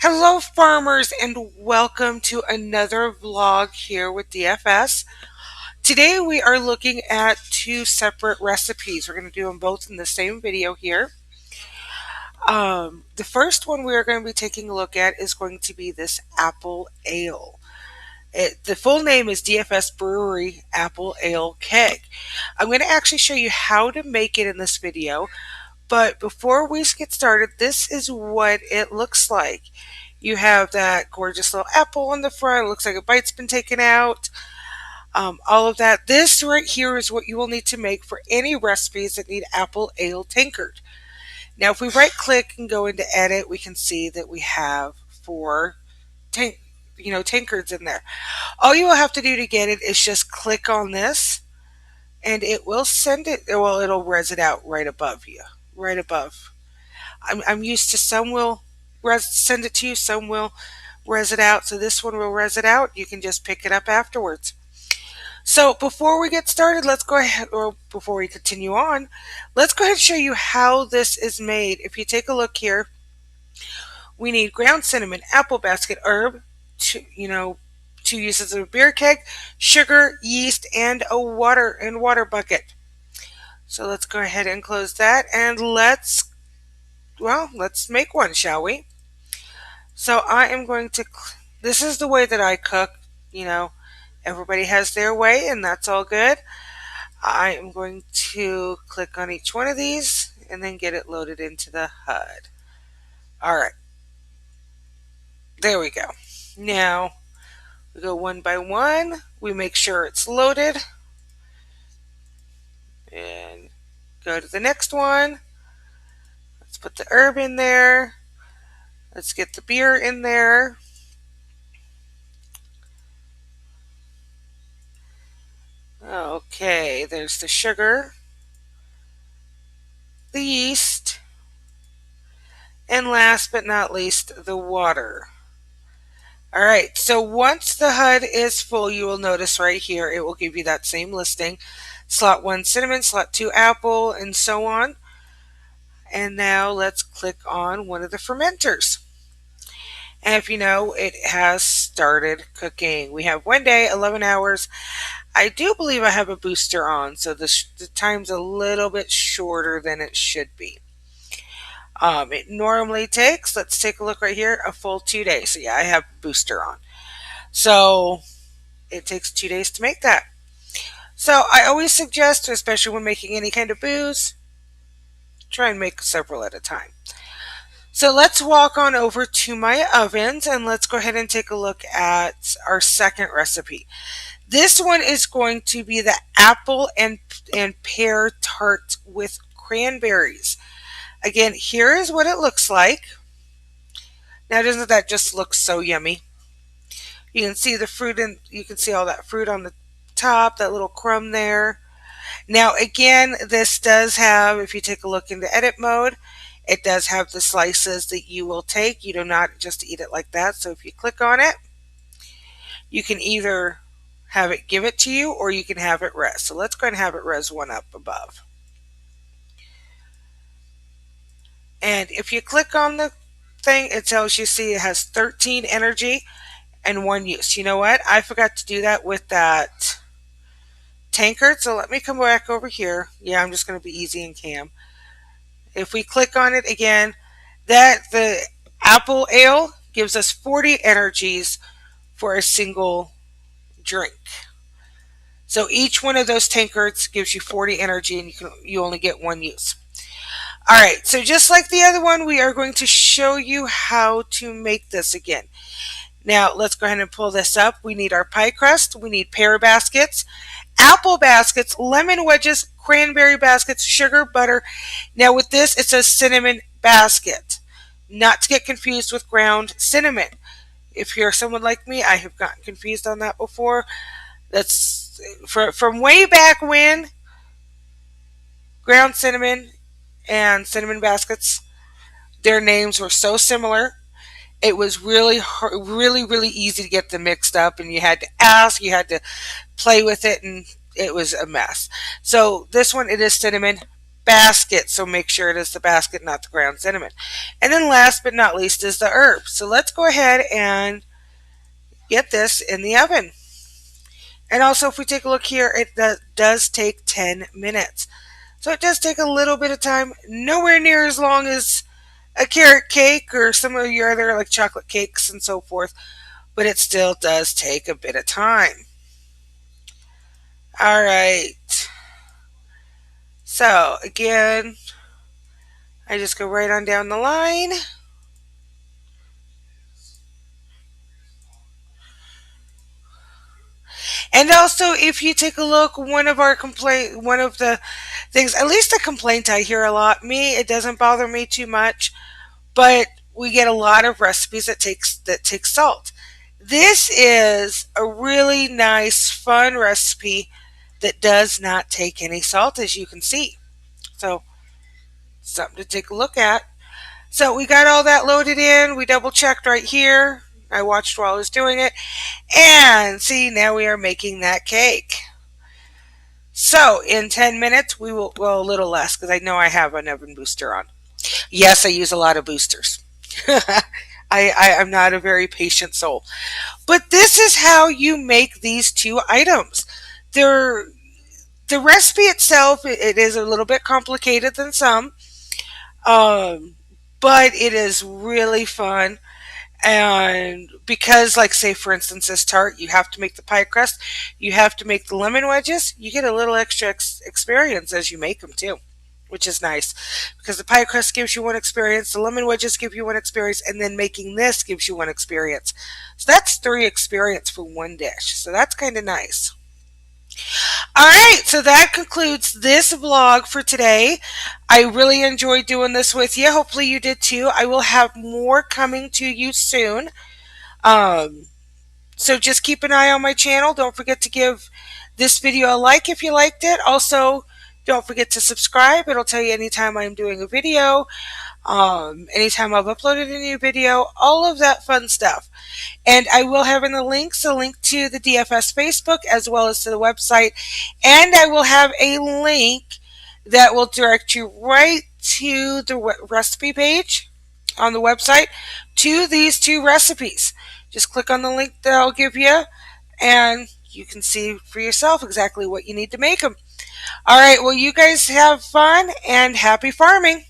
Hello farmers and welcome to another vlog here with DFS. Today we are looking at two separate recipes. We're going to do them both in the same video here. The first one we are going to be taking a look at is going to be this apple ale. The full name is DFS Brewery Apple Ale Keg. I'm going to actually show you how to make it in this video. But before we get started, this is what it looks like. You have that gorgeous little apple on the front. It looks like a bite's been taken out. All of that. This right here is what you will need to make for any recipes that need apple ale tankard. Now, if we right click and go into edit, we can see that we have four tankards in there. All you will have to do to get it is just click on this and it will send it. Well, it'll res it out right above you, right above. I'm used to some will send it to you, some will res it out. So this one will res it out. You can just pick it up afterwards. So before we get started, let's go ahead, or before we continue on, let's go ahead and show you how this is made. If you take a look here, we need ground cinnamon, apple basket, herb, two uses of a beer keg, sugar, yeast, and a water bucket. So let's go ahead and close that and let's make one, shall we? So I am going to, this is the way that I cook. Everybody has their way and that's all good. I am going to click on each one of these and then get it loaded into the HUD. All right. There we go. Now we go one by one. We make sure it's loaded. And go to the next one. Let's put the herb in there. Let's get the beer in there. Okay, there's the sugar, the yeast, and last but not least, the water. All right, so once the HUD is full, you will notice right here, it will give you that same listing. Slot 1 cinnamon, slot 2 apple, and so on. And now let's click on one of the fermenters. And if you know, it has started cooking. We have 1 day, 11 hours. I do believe I have a booster on, so the time's a little bit shorter than it should be. It normally takes, let's take a look right here, a full 2 days. So yeah, I have booster on. So it takes 2 days to make that. So I always suggest, especially when making any kind of booze, try and make several at a time. So let's walk on over to my ovens and let's go ahead and take a look at our second recipe. This one is going to be the apple and pear tart with cranberries. Again, here is what it looks like. Now, doesn't that just look so yummy? You can see the fruit and you can see all that fruit on the top, that little crumb there. Now, again, this does have, if you take a look into edit mode, it does have the slices that you will take. You do not just eat it like that. So if you click on it, you can either have it give it to you or you can have it res. So let's go ahead and have it res one up above. And if you click on the thing, it tells you, see, it has 13 energy and 1 use. You know what? I forgot to do that with that tankard. So let me come back over here. Yeah, I'm just going to be easy and cam. If we click on it again, the apple ale gives us 40 energies for a single drink. So each one of those tankards gives you 40 energy and you only get 1 use. All right, so just like the other one, we are going to show you how to make this again. Now, let's go ahead and pull this up. We need our pie crust. We need pear baskets, apple baskets, lemon wedges, cranberry baskets, sugar, butter. Now, with this, it says cinnamon basket. Not to get confused with ground cinnamon. If you're someone like me, I have gotten confused on that before. That's from way back when. Ground cinnamon and cinnamon baskets, their names were so similar. It was really easy to get them mixed up, and you had to ask, you had to play with it, and it was a mess. So this one, it is cinnamon basket, so make sure it is the basket, not the ground cinnamon. And then last but not least is the herb. So let's go ahead and get this in the oven. And also, if we take a look here, it does take 10 minutes. So it does take a little bit of time, nowhere near as long as a carrot cake or some of your other like chocolate cakes and so forth, but it still does take a bit of time. All right. So again, I just go right on down the line. And also, if you take a look, one of the things, at least a complaint I hear a lot, me, it doesn't bother me too much, but we get a lot of recipes that take salt. This is a really nice, fun recipe that does not take any salt, as you can see. So, something to take a look at. So, we got all that loaded in. We double checked right here. I watched while I was doing it. And see, now we are making that cake. So, in 10 minutes, we will, well, a little less because I know I have an oven booster on. Yes, I use a lot of boosters. I'm not a very patient soul. But this is how you make these two items. They're, the recipe itself, it is a little bit complicated than some, um, but it is really fun. And because, like, say, for instance, this tart, you have to make the pie crust, you have to make the lemon wedges, you get a little extra experience as you make them, too, which is nice. Because the pie crust gives you one experience, the lemon wedges give you one experience, and then making this gives you one experience. So that's 3 experience for one dish. So that's kind of nice. All right, so that concludes this vlog for today. I really enjoyed doing this with you. Hopefully you did too. I will have more coming to you soon. Um, so just keep an eye on my channel. Don't forget to give this video a like if you liked it. Also, don't forget to subscribe. It'll tell you anytime I'm doing a video, anytime I've uploaded a new video, all of that fun stuff. And I will have in the links a link to the DFS Facebook as well as to the website. And I will have a link that will direct you right to the recipe page on the website to these 2 recipes. Just click on the link that I'll give you and you can see for yourself exactly what you need to make them. All right, well, you guys have fun and happy farming.